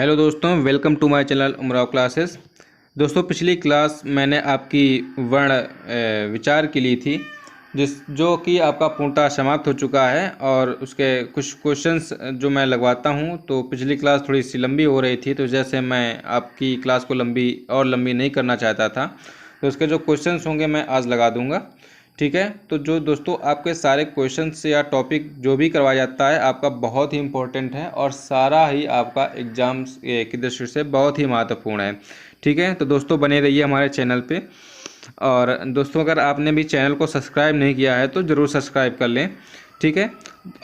Hello दोस्तों, welcome to my channel Umrao classes. दोस्तों, पिछली क्लास मैंने आपकी वर्ण विचार की ली थी जो कि आपका पूर्णतः समाप्त हो चुका है। और उसके कुछ क्वेश्चंस जो मैं लगवाता हूं, तो पिछली क्लास थोड़ी सी लंबी हो रही थी, तो जैसे मैं आपकी क्लास को लंबी नहीं करना चाहता था, तो उसके जो क्वेश्चंस होंगे मैं आज लगा दूंगा। ठीक है, तो जो दोस्तों आपके सारे क्वेश्चंस या टॉपिक जो भी करवाया जाता है आपका बहुत ही इम्पोर्टेंट है और सारा ही आपका एग्जाम्स की दृष्टि से बहुत ही महत्वपूर्ण है। ठीक है, तो दोस्तों बने रहिए हमारे चैनल पे। और दोस्तों, अगर आपने भी चैनल को सब्सक्राइब नहीं किया है तो ज़रूर सब्सक्राइब कर लें। ठीक है,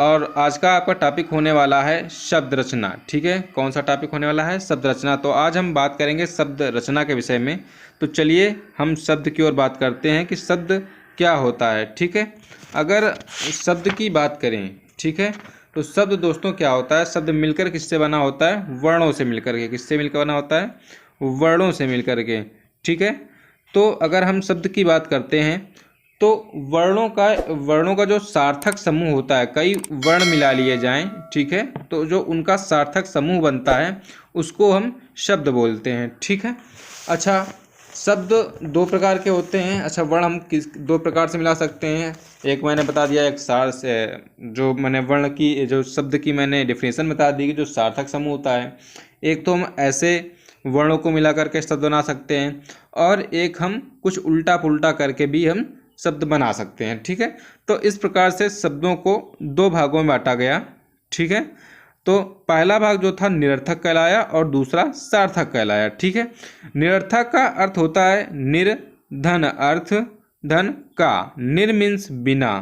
और आज का आपका टॉपिक होने वाला है शब्द रचना। ठीक है, कौन सा टॉपिक होने वाला है? शब्द रचना। तो आज हम बात करेंगे शब्द रचना के विषय में। तो चलिए हम शब्द की ओर बात करते हैं कि शब्द क्या होता है। ठीक है, अगर शब्द की बात करें, ठीक है, तो शब्द दोस्तों क्या होता है? शब्द मिलकर किससे बना होता है? वर्णों से मिलकर के। किससे मिलकर बना होता है? वर्णों से मिलकर के। ठीक है, तो अगर हम शब्द की बात करते हैं तो वर्णों का जो सार्थक समूह होता है, कई वर्ण मिला लिए जाएं, ठीक है, तो जो उनका सार्थक समूह बनता है उसको हम शब्द बोलते हैं। ठीक है, अच्छा, शब्द दो प्रकार के होते हैं। अच्छा, वर्ण हम किस दो प्रकार से मिला सकते हैं? एक मैंने बता दिया, एक सार से जो मैंने वर्ण की जो शब्द की मैंने डेफिनेशन बता दी कि जो सार्थक समूह होता है। एक तो हम ऐसे वर्णों को मिला करके शब्द बना सकते हैं, और एक हम कुछ उल्टा पुल्टा करके भी हम शब्द बना सकते हैं। ठीक है, तो इस प्रकार से शब्दों को दो भागों में बांटा गया। ठीक है, तो पहला भाग जो था निरर्थक कहलाया और दूसरा सार्थक कहलाया। ठीक है, निरर्थक का अर्थ होता है निर, धन, अर्थ, धन का। निर मीन्स बिना।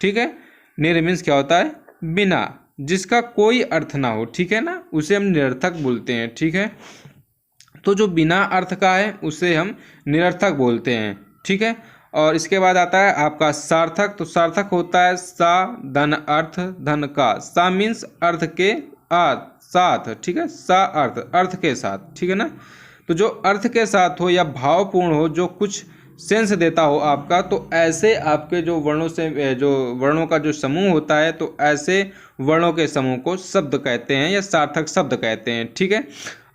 ठीक है, निर मीन्स क्या होता है? बिना, जिसका कोई अर्थ ना हो। ठीक है ना, उसे हम निरर्थक बोलते हैं। ठीक है, तो जो बिना अर्थ का है उसे हम निरर्थक बोलते हैं। ठीक है, और इसके बाद आता है आपका सार्थक। तो सार्थक होता है सा, धन, अर्थ, धन का। सा मीन्स अर्थ के साथ। ठीक है, सा अर्थ के साथ। ठीक है ना, तो जो अर्थ के साथ हो या भावपूर्ण हो, जो कुछ सेंस देता हो आपका, तो ऐसे आपके जो वर्णों का जो समूह होता है, तो ऐसे वर्णों के समूह को शब्द कहते हैं या सार्थक शब्द कहते हैं। ठीक है,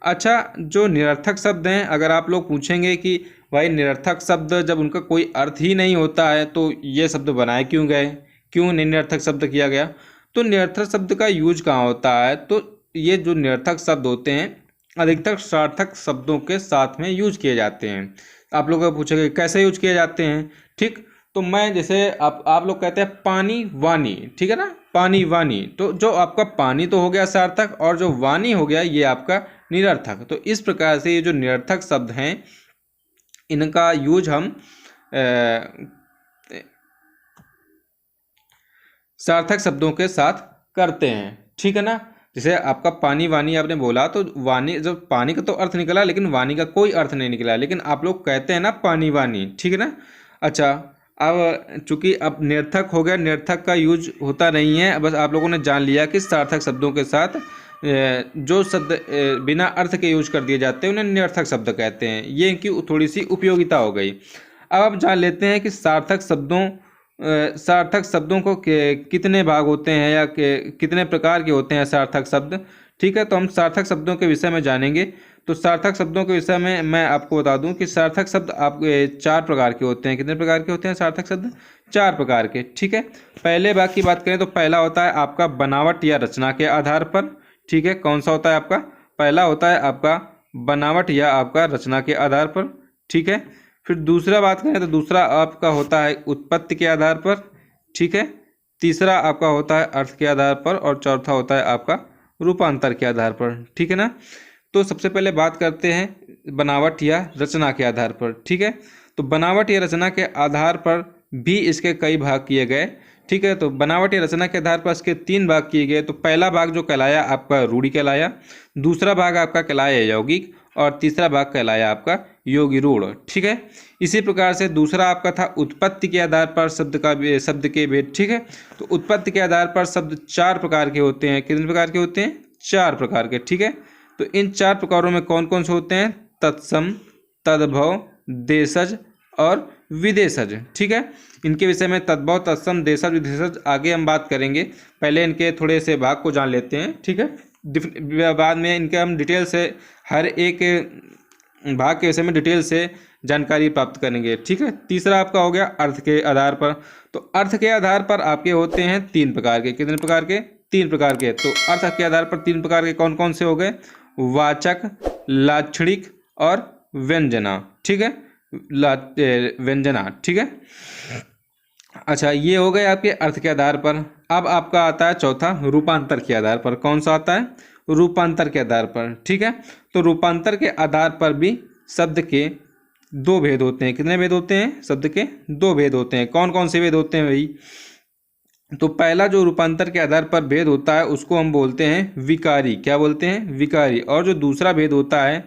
अच्छा, जो निरर्थक शब्द हैं, अगर आप लोग पूछेंगे कि भाई निरर्थक शब्द जब उनका कोई अर्थ ही नहीं होता है तो ये शब्द बनाए क्यों गए, क्यों निरर्थक शब्द किया गया? तो निरर्थक शब्द का यूज कहाँ होता है? तो ये जो निरर्थक शब्द होते हैं अधिकतर सार्थक शब्दों के साथ में यूज किए जाते हैं। आप लोग पूछेंगे कैसे यूज किए जाते हैं? ठीक, तो मैं जैसे आप लोग कहते हैं पानी वानी, ठीक है ना, पानी वानी, तो जो आपका पानी तो हो गया सार्थक और जो वानी हो गया ये आपका निरर्थक। तो इस प्रकार से ये जो निरर्थक शब्द हैं इनका यूज हम सार्थक शब्दों के साथ करते हैं। ठीक है ना, जैसे आपका पानी वानी आपने बोला, तो वानी, जब पानी का तो अर्थ निकला लेकिन वानी का कोई अर्थ नहीं निकला, लेकिन आप लोग कहते हैं ना पानी वानी। ठीक है ना, अच्छा, अब चूंकि अब निरर्थक हो गया, निरर्थक का यूज होता नहीं है, बस आप लोगों ने जान लिया कि सार्थक शब्दों के साथ जो शब्द बिना अर्थ के यूज कर दिए जाते हैं उन्हें निरर्थक शब्द कहते हैं। ये इनकी थोड़ी सी उपयोगिता हो गई। अब आप जान लेते हैं कि सार्थक शब्दों को कितने भाग होते हैं या कितने प्रकार के होते हैं सार्थक शब्द। ठीक है, तो हम सार्थक शब्दों के विषय में जानेंगे। तो सार्थक शब्दों के विषय में मैं आपको बता दूं कि सार्थक शब्द आप 4 प्रकार के होते हैं। कितने प्रकार के होते हैं सार्थक शब्द? 4 प्रकार के। ठीक है, पहले भाग की बात करें तो पहला होता है आपका बनावट या रचना के आधार पर। ठीक है, कौन सा होता है आपका? पहला होता है आपका बनावट या आपका रचना के आधार पर। ठीक है, फिर दूसरा बात करें तो दूसरा आपका होता है उत्पत्ति के आधार पर। ठीक है, तीसरा आपका होता है अर्थ के आधार पर, और चौथा होता है आपका रूपांतर के आधार पर। ठीक है ना, तो सबसे पहले बात करते हैं बनावट या रचना के आधार पर। ठीक है, तो बनावट या रचना के आधार पर भी इसके कई भाग किए गए। ठीक है, तो बनावट या रचना के आधार पर इसके 3 भाग किए गए। तो पहला भाग जो कहलाया आपका रूढ़ि कहलाया, दूसरा भाग आपका कहलाया यौगिक, और तीसरा भाग कहलाया आपका योगी रूढ़। ठीक है, इसी प्रकार से दूसरा आपका था उत्पत्ति के आधार पर शब्द के भेद। ठीक है, तो उत्पत्ति के आधार पर शब्द 4 प्रकार के होते हैं। कितने प्रकार के होते हैं? 4 प्रकार के। ठीक है, तो इन 4 प्रकारों में कौन कौन से होते हैं? तत्सम, तद्भव, देशज और विदेशज। ठीक है, इनके विषय में तद्भव, तत्सम, देशज, विदेशज आगे हम बात करेंगे। पहले इनके थोड़े से भाग को जान लेते हैं। ठीक है, बाद में इनके हम डिटेल से हर एक भाग के विषय में डिटेल से जानकारी प्राप्त करेंगे। ठीक है, तीसरा आपका हो गया अर्थ के आधार पर। तो अर्थ के आधार पर आपके होते हैं 3 प्रकार के। कितने प्रकार के? 3 प्रकार के। तो अर्थ के आधार पर 3 प्रकार के कौन कौन से हो गए? वाचक, लाक्षणिक और व्यंजना। ठीक है, व्यंजना। ठीक है, अच्छा ये हो गए आपके अर्थ के आधार पर। अब आपका आता है चौथा रूपांतर के आधार पर। कौन सा आता है? रूपांतर के आधार पर। ठीक है, तो रूपांतर के आधार पर भी शब्द के 2 भेद होते हैं। कितने भेद होते हैं? शब्द के 2 भेद होते हैं। कौन कौन से भेद होते हैं भाई? तो पहला जो रूपांतर के आधार पर भेद होता है उसको हम बोलते हैं विकारी। क्या बोलते हैं? विकारी। और जो दूसरा भेद होता है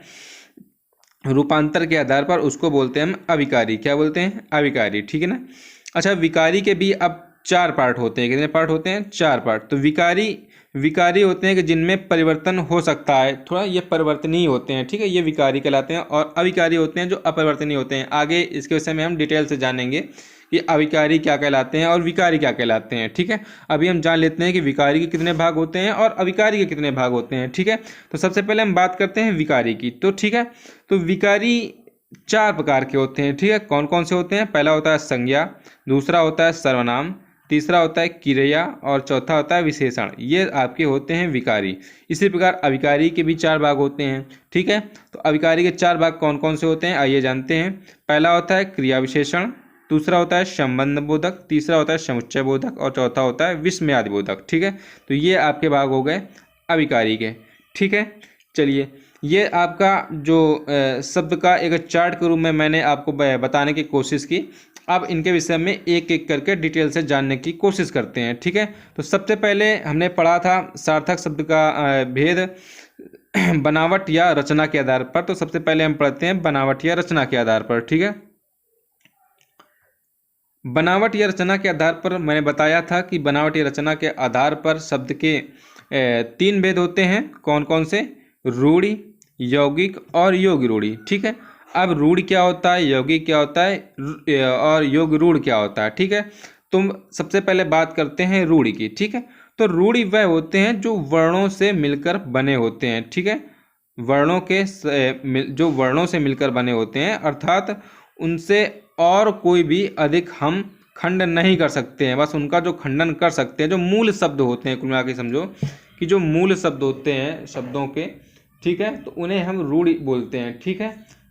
रूपांतर के आधार पर उसको बोलते हैं हम अविकारी। क्या बोलते हैं? अविकारी। ठीक है ना। अच्छा, विकारी के भी अब 4 पार्ट होते हैं। कितने पार्ट होते हैं? 4 पार्ट। तो विकारी होते हैं कि जिनमें परिवर्तन हो सकता है, थोड़ा ये परिवर्तनीय होते हैं। ठीक है, ये विकारी कहलाते हैं। और अविकारी होते हैं जो अपरिवर्तनीय होते हैं। आगे इसके विषय में हम डिटेल से जानेंगे कि अविकारी क्या कहलाते हैं और विकारी क्या कहलाते हैं। ठीक है, अभी हम जान लेते हैं कि विकारी के कितने भाग होते हैं और अविकारी के कितने भाग होते हैं। ठीक है, तो सबसे पहले हम बात करते हैं विकारी की। तो ठीक है, तो विकारी 4 प्रकार के होते हैं। ठीक है, कौन कौन से होते हैं? पहला होता है संज्ञा, दूसरा होता है सर्वनाम, तीसरा होता है क्रिया और चौथा होता है विशेषण। ये आपके होते हैं विकारी। इसी प्रकार अविकारी के भी 4 भाग होते हैं। ठीक है, तो अविकारी के 4 भाग कौन कौन से होते हैं आइए जानते हैं। पहला होता है क्रिया विशेषण, दूसरा होता है संबंध बोधक, तीसरा होता है समुच्चय बोधक और चौथा होता है विस्मयादि बोधक। ठीक है, तो ये आपके भाग हो गए अविकारी के। ठीक है, चलिए ये आपका जो शब्द का एक चार्ट के रूप में मैंने आपको बताने की कोशिश की। अब इनके विषय में एक एक करके डिटेल से जानने की कोशिश करते हैं। ठीक है, तो सबसे पहले हमने पढ़ा था सार्थक शब्द का भेद बनावट या रचना के आधार पर। तो सबसे पहले हम पढ़ते हैं बनावट या रचना के आधार पर। ठीक है, बनावट या रचना के आधार पर मैंने बताया था कि बनावट या रचना के आधार पर शब्द के 3 भेद होते हैं। कौन कौन से? रूढ़ि, यौगिक और योग रूढ़ि। ठीक है, अब रूढ़ क्या होता है, यौगिक क्या होता है और योग रूढ़ क्या होता है। ठीक है, तुम सबसे पहले बात करते हैं रूढ़ि की। ठीक है, तो रूढ़ि वह होते हैं जो वर्णों से मिलकर बने होते हैं। ठीक है, वर्णों के जो वर्णों से मिलकर बने होते हैं, अर्थात उनसे और कोई भी अधिक हम खंडन नहीं कर सकते हैं। बस उनका जो खंडन कर सकते हैं, जो मूल शब्द होते हैं, कुल मिला के समझो कि जो मूल शब्द होते हैं शब्दों के, ठीक है, तो उन्हें हम रूढ़ि बोलते हैं। ठीक है,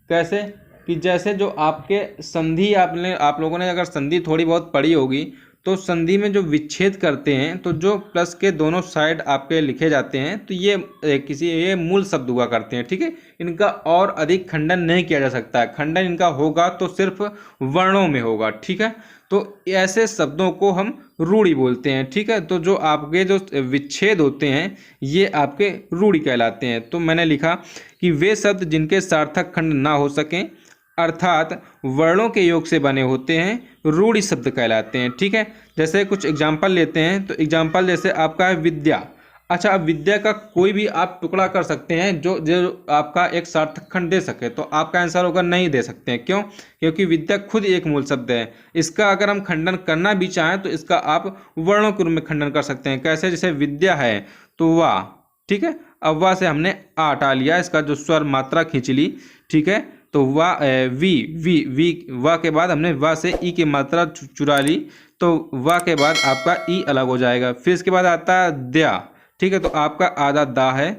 कैसे? कि जैसे जो आपके संधि आप लोगों ने अगर संधि थोड़ी बहुत पढ़ी होगी, तो संधि में जो विच्छेद करते हैं, तो जो प्लस के दोनों साइड आपके लिखे जाते हैं, तो ये मूल शब्द हुआ करते हैं। ठीक है, इनका और अधिक खंडन नहीं किया जा सकता है। खंडन इनका होगा तो सिर्फ वर्णों में होगा। ठीक है, तो ऐसे शब्दों को हम रूढ़ि बोलते हैं। ठीक है, तो जो आपके जो विच्छेद होते हैं ये आपके रूढ़ि कहलाते हैं। तो मैंने लिखा कि वे शब्द जिनके सार्थक खंड ना हो सकें, अर्थात वर्णों के योग से बने होते हैं, रूढ़ि शब्द कहलाते हैं। ठीक है, जैसे कुछ एग्जाम्पल लेते हैं। तो एग्जाम्पल जैसे आपका है विद्या। अच्छा, अब विद्या का कोई भी आप टुकड़ा कर सकते हैं जो जो आपका एक सार्थक खंड दे सके, तो आपका आंसर होगा नहीं दे सकते हैं। क्यों? क्योंकि विद्या खुद एक मूल शब्द है। इसका अगर हम खंडन करना भी चाहें तो इसका आप वर्णों के रूप में खंडन कर सकते हैं। कैसे? जैसे विद्या है तो वाह। ठीक है, अब वाह से हमने आ हटा लिया, इसका जो स्वर मात्रा खींच ली। ठीक है, तो वाह वी वाह के बाद हमने वाह से ई की मात्रा चुरा ली, तो वाह के बाद आपका ई अलग हो जाएगा। फिर इसके बाद आता है दया। ठीक है, तो आपका आधा दा है।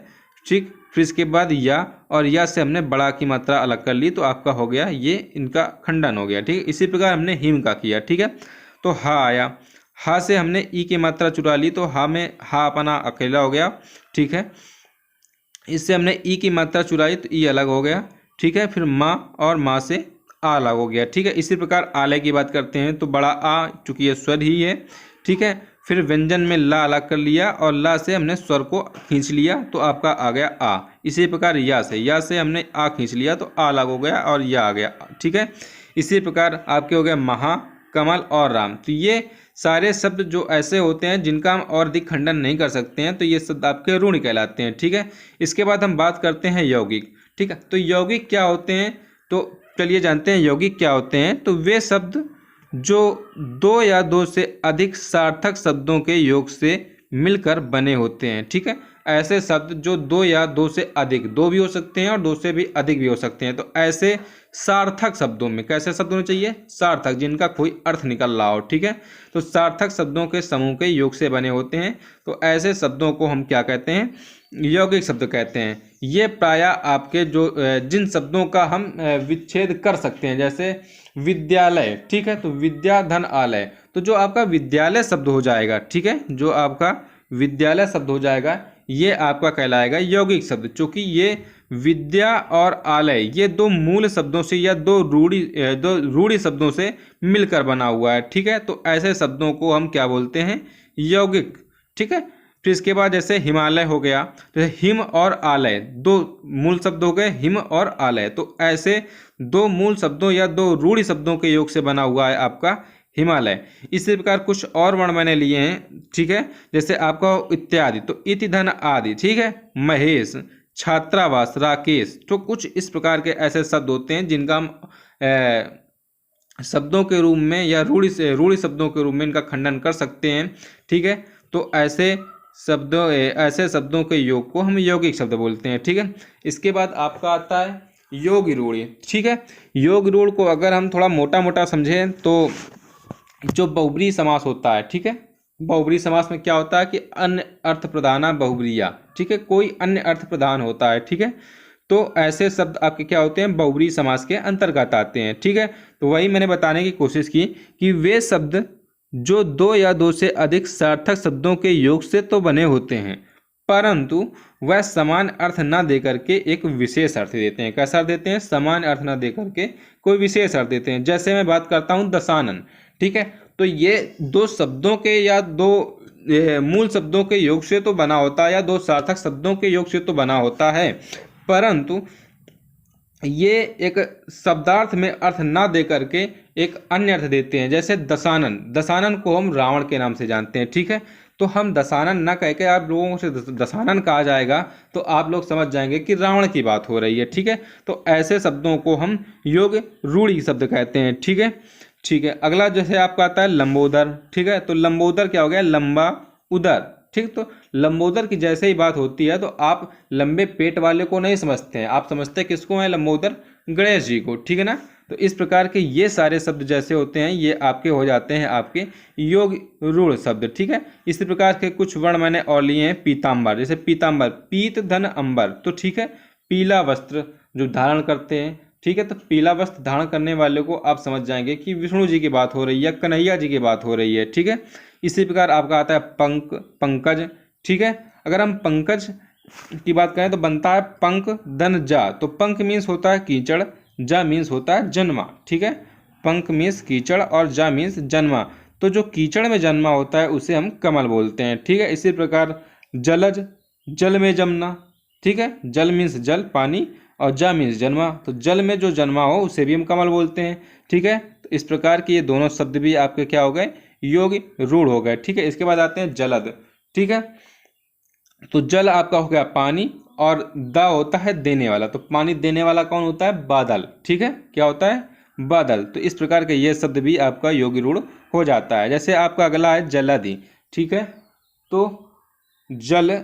ठीक, फिर इसके बाद या, और या से हमने बड़ा की मात्रा अलग कर ली, तो आपका हो गया ये इनका खंडन हो गया। ठीक है, इसी प्रकार हमने हिम का किया। ठीक है, तो हा आया, हा से हमने ई की मात्रा चुरा ली, तो हा में हा अपना अकेला हो गया। ठीक है, इससे हमने ई की मात्रा चुराई तो ई अलग हो गया। ठीक है, फिर माँ और माँ से आ अलग हो गया। ठीक है, इसी प्रकार आलय की बात करते हैं तो बड़ा आ, चूंकि ये स्वर ही है। ठीक है, फिर व्यंजन में ला अलग कर लिया और ला से हमने स्वर को खींच लिया, तो आपका आ गया आ। इसी प्रकार या से हमने आ खींच लिया तो आ अलग हो गया और या आ गया। ठीक है, इसी प्रकार आपके हो गया महा, कमल और राम। तो ये सारे शब्द जो ऐसे होते हैं जिनका हम और अधिक खंडन नहीं कर सकते हैं, तो ये शब्द आपके रूढ़ि कहलाते हैं। ठीक है, इसके बाद हम बात करते हैं यौगिक। ठीक है, तो यौगिक क्या होते हैं? तो चलिए जानते हैं यौगिक क्या होते हैं। तो वे शब्द जो 2 या 2 से अधिक सार्थक शब्दों के योग से मिलकर बने होते हैं। ठीक है, ऐसे शब्द जो दो या दो से अधिक, दो भी हो सकते हैं और दो से भी अधिक भी हो सकते हैं, तो ऐसे सार्थक शब्दों में, कैसे शब्द होने चाहिए, सार्थक, जिनका कोई अर्थ निकल रहा हो, ठीक है। तो सार्थक शब्दों के समूह के योग से बने होते हैं, तो ऐसे शब्दों को हम क्या कहते हैं, यौगिक शब्द कहते हैं। ये प्रायः आपके जो जिन शब्दों का हम विच्छेद कर सकते हैं, जैसे विद्यालय, ठीक है, तो विद्या धन आलय, तो जो आपका विद्यालय शब्द हो जाएगा, ठीक है, जो आपका विद्यालय शब्द हो जाएगा, ये आपका कहलाएगा यौगिक शब्द, चूंकि ये विद्या और आलय ये दो मूल शब्दों से या दो रूढ़ि शब्दों से मिलकर बना हुआ है, ठीक है। तो ऐसे शब्दों को हम क्या बोलते हैं, यौगिक, ठीक है। फिर इसके बाद जैसे हिमालय हो गया, तो हिम और आलय दो मूल शब्द हो गए, हिम और आलय, तो ऐसे दो मूल शब्दों या दो रूढ़ि शब्दों के योग से बना हुआ है आपका हिमालय। इसी प्रकार कुछ और वर्ण मैंने लिए हैं, ठीक है, जैसे आपका इत्यादि, तो इति धन आदि, ठीक है, महेश, छात्रावास, राकेश, तो कुछ इस प्रकार के ऐसे शब्द होते हैं जिनका हम शब्दों के रूप में या रूढ़ि शब्दों के रूप में इनका खंडन कर सकते हैं, ठीक है। तो ऐसे शब्दों के योग को हम यौगिक शब्द बोलते हैं, ठीक है। इसके बाद आपका आता है योग रूढ़ि, ठीक है। योग रूढ़ को अगर हम थोड़ा मोटा मोटा समझें तो जो बहुब्रीहि समास होता है, ठीक है, बहुब्रीहि समास में क्या होता है कि अन्य अर्थ प्रधाना बहुब्रीया, ठीक है, कोई अन्य अर्थ प्रधान होता है, ठीक है। तो ऐसे शब्द आपके क्या होते हैं, बहुब्रीहि समास के अंतर्गत आते हैं, ठीक है। तो वही मैंने बताने की कोशिश की कि वे शब्द जो दो या दो से अधिक सार्थक शब्दों के योग से तो बने होते हैं, परंतु वह समान अर्थ न देकर के एक विशेष अर्थ देते हैं। कैसा अर्थ देते हैं, समान अर्थ न देकर के कोई विशेष अर्थ देते हैं। जैसे मैं बात करता हूँ दशानन, ठीक है, तो ये दो शब्दों के या दो मूल शब्दों के योग से तो बना होता है या दो सार्थक शब्दों के योग से तो बना होता है, परंतु ये एक शब्दार्थ में अर्थ ना दे करके एक अन्य अर्थ देते हैं। जैसे दशानन, दशानन को हम रावण के नाम से जानते हैं, ठीक है, तो हम दशानन ना कह के आप लोगों से दशानन कहा जाएगा तो आप लोग समझ जाएंगे कि रावण की बात हो रही है, ठीक है। तो ऐसे शब्दों को हम योग रूढ़ि शब्द कहते हैं, ठीक है। ठीक है, अगला जैसे आपका आता है लंबोदर, ठीक है, तो लंबोदर क्या हो गया, लंबा उदर, ठीक। तो लंबोदर की जैसे ही बात होती है तो आप लंबे पेट वाले को नहीं समझते हैं, आप समझते हैं किसको है, लंबोदर गणेश जी को, ठीक है ना। तो इस प्रकार के ये सारे शब्द जैसे होते हैं ये आपके हो जाते हैं आपके योग रूढ़ शब्द, ठीक है। इसी प्रकार के कुछ वर्ण मैंने और लिए हैं, पीताम्बर, जैसे पीताम्बर, पीत धन अंबर, तो ठीक है, पीला वस्त्र जो धारण करते हैं, ठीक है, तो पीला वस्त्र धारण करने वाले को आप समझ जाएंगे कि विष्णु जी की बात हो रही है, कन्हैया जी की बात हो रही है, ठीक है। इसी प्रकार आपका आता है पंकज, ठीक है। अगर हम पंकज की बात करें तो बनता है पंक धन जा, तो पंक मीन्स होता है कीचड़, जा मीन्स होता है जन्मा, ठीक है। पंक मीन्स कीचड़ और जा मीन्स जन्मा, तो जो कीचड़ में जन्मा होता है उसे हम कमल बोलते हैं, ठीक है। इसी प्रकार जलज, जल में जमना, ठीक है, जल मीन्स जल पानी और जा मीन्स जन्मा, तो जल में जो जन्मा हो उसे भी हम कमल बोलते हैं, ठीक है। तो इस प्रकार के ये दोनों शब्द भी आपके क्या हो गए, योग रूढ़ हो गए, ठीक है। इसके बाद आते हैं जलद, ठीक है, तो जल आपका हो गया पानी और दा होता है देने वाला, तो पानी देने वाला कौन होता है, बादल, ठीक है, क्या होता है, बादल। तो इस प्रकार के ये शब्द भी आपका योग रूढ़ हो जाता है। जैसे आपका अगला है जलधि, ठीक है, तो जल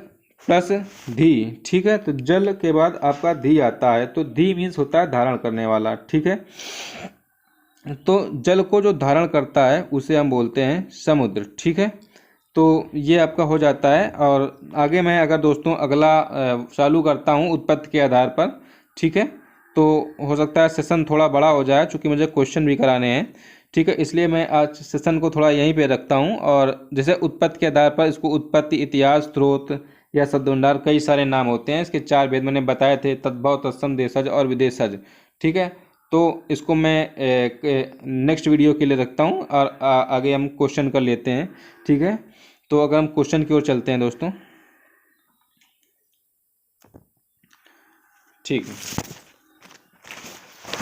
प्लस धी, ठीक है, तो जल के बाद आपका धी आता है, तो धी मीन्स होता है धारण करने वाला, ठीक है। तो जल को जो धारण करता है उसे हम बोलते हैं समुद्र, ठीक है। तो ये आपका हो जाता है। और आगे मैं अगर दोस्तों अगला चालू करता हूँ उत्पत्ति के आधार पर, ठीक है, तो हो सकता है सेशन थोड़ा बड़ा हो जाए चूँकि मुझे क्वेश्चन भी कराने हैं, ठीक है, इसलिए मैं आज सेशन को थोड़ा यहीं पे रखता हूँ। और जैसे उत्पत्ति के आधार पर इसको उत्पत्ति, इतिहास, स्रोत या शब्द भंडार, कई सारे नाम होते हैं। इसके 4 भेद मैंने बताए थे, तद्भव, तत्सम, देशज और विदेशज, ठीक है। तो इसको मैं नेक्स्ट वीडियो के लिए रखता हूँ और आगे हम क्वेश्चन कर लेते हैं, ठीक है। तो अगर हम क्वेश्चन की ओर चलते हैं दोस्तों, ठीक है,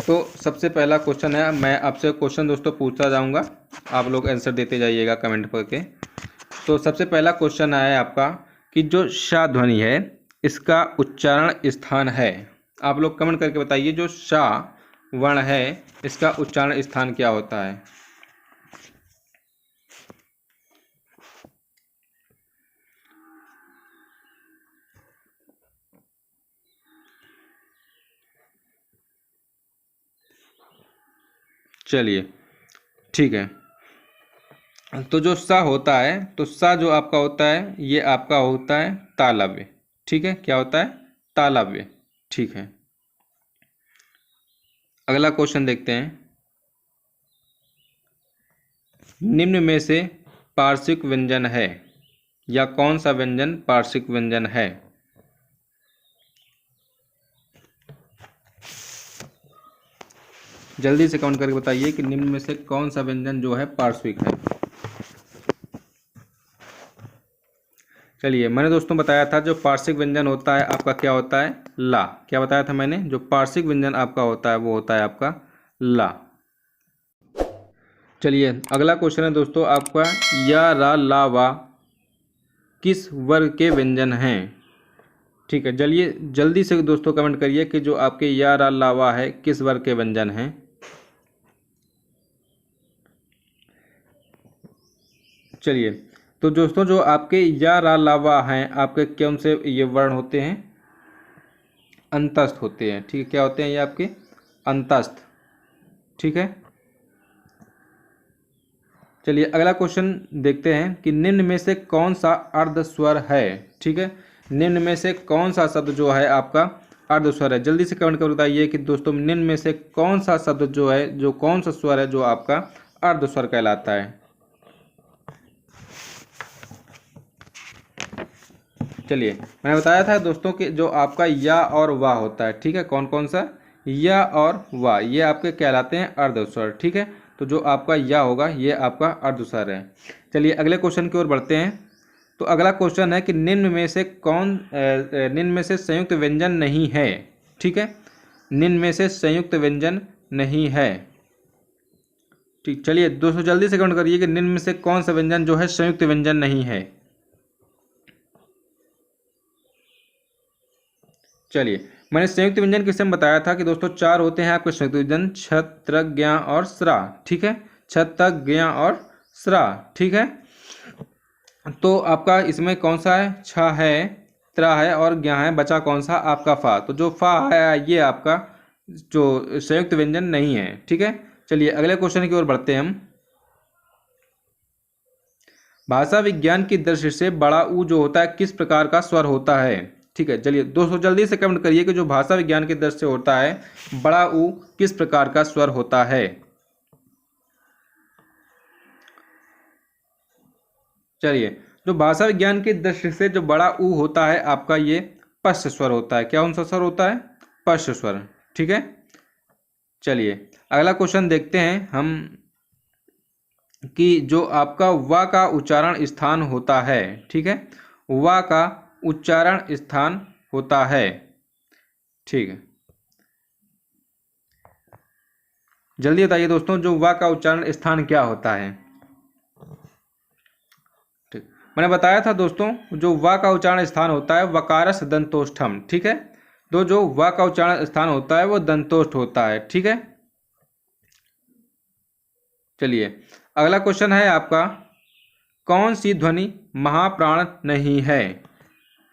तो सबसे पहला क्वेश्चन है, मैं आपसे क्वेश्चन दोस्तों पूछता जाऊंगा, आप लोग आंसर देते जाइएगा कमेंट करके। तो सबसे पहला क्वेश्चन है आपका कि जो शा ध्वनि है इसका उच्चारण स्थान है, आप लोग कमेंट करके बताइए, जो शा वर्ण है इसका उच्चारण स्थान क्या होता है। चलिए ठीक है। तो जो सा होता है, तो सा जो आपका होता है ये आपका होता है तालव्य। ठीक है, क्या होता है? तालव्य। ठीक है, अगला क्वेश्चन देखते हैं। निम्न में से पार्श्विक व्यंजन है, या कौन सा व्यंजन पार्श्विक व्यंजन है? जल्दी से कमेंट करके बताइए कि निम्न में से कौन सा व्यंजन जो है पार्श्विक है। चलिए, मैंने दोस्तों बताया था जो पार्श्विक व्यंजन होता है आपका क्या होता है? ला। क्या बताया था मैंने? जो पार्श्विक व्यंजन आपका होता है वो होता है आपका ला। चलिए, अगला क्वेश्चन है दोस्तों आपका, या रा ला वा किस वर्ग के व्यंजन हैं? ठीक है, चलिए जल्दी से दोस्तों कमेंट करिए कि जो आपके या रा ला वा है किस वर्ग के व्यंजन हैं। चलिए, तो दोस्तों जो आपके या रा ला वा हैं आपके कौन से ये वर्ण होते हैं? अंतस्थ होते हैं। ठीक है, क्या होते हैं ये आपके? अंतस्थ। ठीक है, चलिए अगला क्वेश्चन देखते हैं कि निम्न में से कौन सा अर्ध स्वर है? ठीक है, निम्न में से कौन सा शब्द जो है आपका अर्ध स्वर है? जल्दी से कमेंट कर बताइए कि दोस्तों निम्न में से कौन सा शब्द जो है, जो कौन सा स्वर है जो आपका अर्ध स्वर कहलाता है? चलिए, मैंने बताया था दोस्तों कि जो आपका या और वाह होता है। ठीक है, कौन कौन सा? या और वाह, ये आपके कहलाते हैं अर्ध स्वर। ठीक है, तो जो आपका या होगा ये आपका अर्ध स्वर है। चलिए अगले क्वेश्चन की ओर बढ़ते हैं। तो अगला क्वेश्चन है कि निम्न में से निम्न में से संयुक्त व्यंजन नहीं है? ठीक है, निम्न में से संयुक्त व्यंजन नहीं है। ठीक, चलिए दोस्तों जल्दी से कमेंट करिए कि निम्न में से कौन सा व्यंजन जो है संयुक्त व्यंजन नहीं है। चलिए, मैंने संयुक्त व्यंजन किससे बताया था कि दोस्तों चार होते हैं आपके संयुक्त व्यंजन, छत, त्र, ज्ञ और स्रा। ठीक है, छत, तक, ज्ञ और स्रा। ठीक है, तो आपका इसमें कौन सा है? छ है, त्रा है और ज्ञ है, बचा कौन सा? आपका फा। तो जो फा है ये आपका जो संयुक्त व्यंजन नहीं है। ठीक है, चलिए अगले क्वेश्चन की ओर बढ़ते हैं हम। भाषा विज्ञान की दृष्टि से बड़ा ऊ जो होता है किस प्रकार का स्वर होता है? ठीक है, चलिए दोस्तों जल्दी से कमेंट करिए कि जो भाषा विज्ञान की दृष्टि से होता है बड़ा ऊ किस प्रकार का स्वर होता है। चलिए, जो भाषा विज्ञान की दृष्टि से जो बड़ा ऊ होता है आपका ये पश्च स्वर होता है। क्या कौन सा स्वर होता है? पश्च स्वर। ठीक है, चलिए अगला क्वेश्चन देखते हैं हम कि जो आपका वा का उच्चारण स्थान होता है। ठीक है, वा का उच्चारण स्थान होता है। ठीक है, जल्दी बताइए दोस्तों जो वा का उच्चारण स्थान क्या होता है? ठीक, मैंने बताया था दोस्तों जो वा का उच्चारण स्थान होता है वकारस दंतोष्ठम। ठीक है, तो जो वा का उच्चारण स्थान होता है वो दंतोष्ठ होता है। ठीक है, चलिए अगला क्वेश्चन है आपका, कौन सी ध्वनि महाप्राण नहीं है?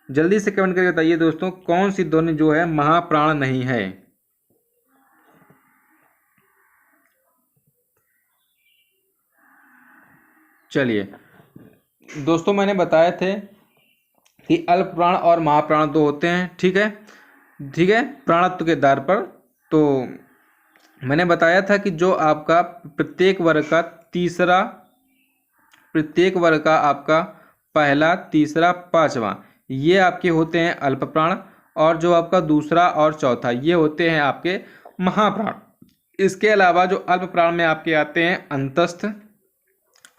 जल्दी से कमेंट करके बताइए दोस्तों कौन सी ध्वनि जो है महाप्राण नहीं है। चलिए दोस्तों, मैंने बताए थे कि अल्प प्राण और महाप्राण दो होते हैं। ठीक है, ठीक है, प्राणत्व के आधार पर। तो मैंने बताया था कि जो आपका प्रत्येक वर्ग का आपका पहला, तीसरा, पांचवा ये आपके होते हैं अल्प प्राण, और जो आपका दूसरा और चौथा ये होते हैं आपके महाप्राण। इसके अलावा जो अल्प प्राण में आपके आते हैं अंतस्थ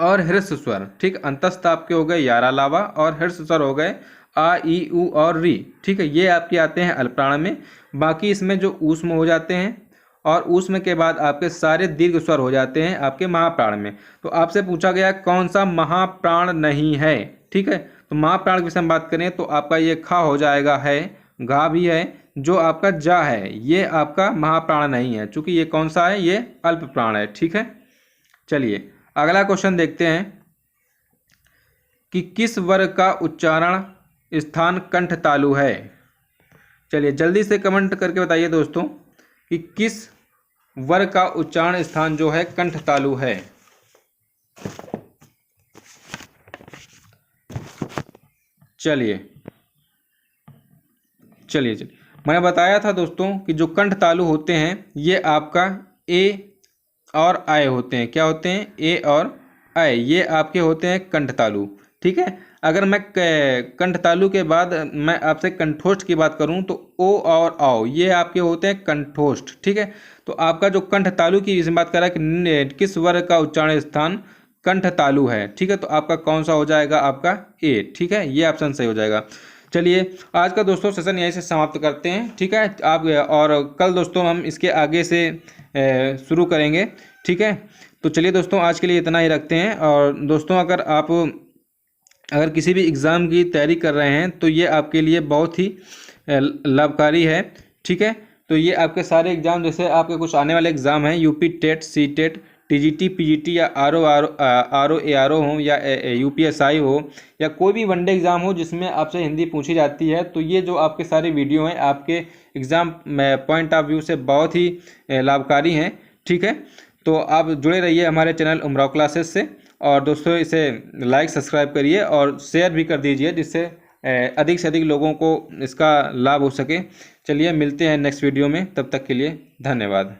और हृस्व स्वर। ठीक, अंतस्थ आपके हो गए यारा लावा और हृस्व स्वर हो गए आ, ई, उ और री। ठीक है, ये आपके आते हैं अल्प प्राण में। बाकी इसमें जो ऊष्म हो जाते हैं और ऊष्म के बाद आपके सारे दीर्घ स्वर हो जाते हैं आपके महाप्राण में। तो आपसे पूछा गया कौन सा महाप्राण नहीं है। ठीक है, तो महाप्राण की विषय में बात करें तो आपका ये खा हो जाएगा, है, घा भी है, जो आपका जा है ये आपका महाप्राण नहीं है, चूंकि ये कौन सा है? ये अल्प प्राण है। ठीक है, चलिए अगला क्वेश्चन देखते हैं कि किस वर्ग का उच्चारण स्थान कंठ तालु है? चलिए जल्दी से कमेंट करके बताइए दोस्तों कि किस वर का उच्चारण स्थान जो है कंठ तालु है। चलिए चलिए मैंने बताया था दोस्तों कि जो कंठ तालु होते हैं ये आपका ए और आय होते हैं। क्या होते हैं? ए और आय, ये आपके होते हैं कंठ तालु। ठीक है। अगर मैं कंठ तालु के बाद मैं आपसे कंठोष्ठ की बात करूं तो ओ और आओ ये आपके होते हैं कंठोष्ठ। ठीक है। तो आपका जो कंठ तालु की इसमें बात कर रहा है कि किस वर्ग का उच्चारण स्थान कंठ तालु है। ठीक है। तो आपका कौन सा हो जाएगा? आपका ए। ठीक है, ये ऑप्शन सही हो जाएगा। चलिए आज का दोस्तों सेशन यहीं से समाप्त करते हैं। ठीक है। आप और कल दोस्तों हम इसके आगे से शुरू करेंगे। ठीक है। तो चलिए दोस्तों आज के लिए इतना ही रखते हैं। और दोस्तों अगर किसी भी एग्ज़ाम की तैयारी कर रहे हैं तो ये आपके लिए बहुत ही लाभकारी है। ठीक है। तो ये आपके सारे एग्ज़ाम, जैसे आपके कुछ आने वाले एग्ज़ाम हैं UP TET, C TET, TGT, PGT या आरओ एआरओ हो या यूपीएसआई हो या कोई भी वनडे एग्ज़ाम हो जिसमें आपसे हिंदी पूछी जाती है, तो ये जो आपके सारे वीडियो हैं आपके एग्ज़ाम पॉइंट ऑफ व्यू से बहुत ही लाभकारी हैं। ठीक है। तो आप जुड़े रहिए हमारे चैनल उमराव क्लासेस से। और दोस्तों इसे लाइक सब्सक्राइब करिए और शेयर भी कर दीजिए जिससे अधिक से अधिक लोगों को इसका लाभ हो सके। चलिए मिलते हैं नेक्स्ट वीडियो में, तब तक के लिए धन्यवाद।